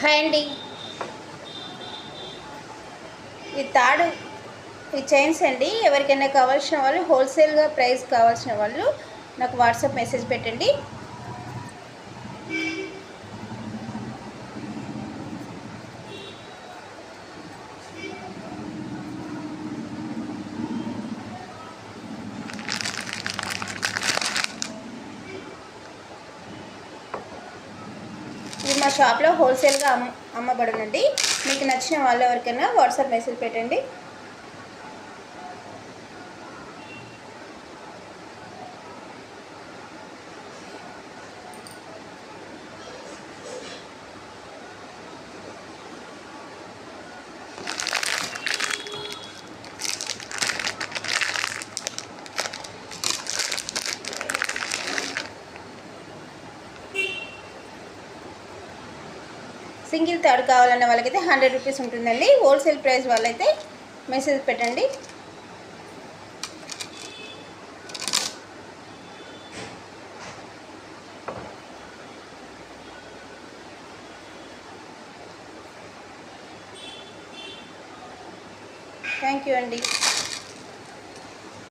Hi అండి. ఈ తాడు ఈ చైన్స్ అండి. ఎవరికైనా కావాల్సిన వాళ్ళు హోల్సేల్గా ప్రైస్ కావాల్సిన వాళ్ళు నాకు వాట్సాప్ మెసేజ్ పెట్టండి. ఇది మా షాప్లో హోల్సేల్గా అమ్మబడునండి. మీకు నచ్చిన వాళ్ళు ఎవరికైనా వాట్సాప్ మెసేజ్ పెట్టండి. సింగిల్ తాడు కావాలన్న వాళ్ళకైతే 100 రూపీస్ ఉంటుందండి. హోల్సేల్ ప్రైస్ వాళ్ళైతే మెసేజ్ పెట్టండి. థ్యాంక్ యూ అండి.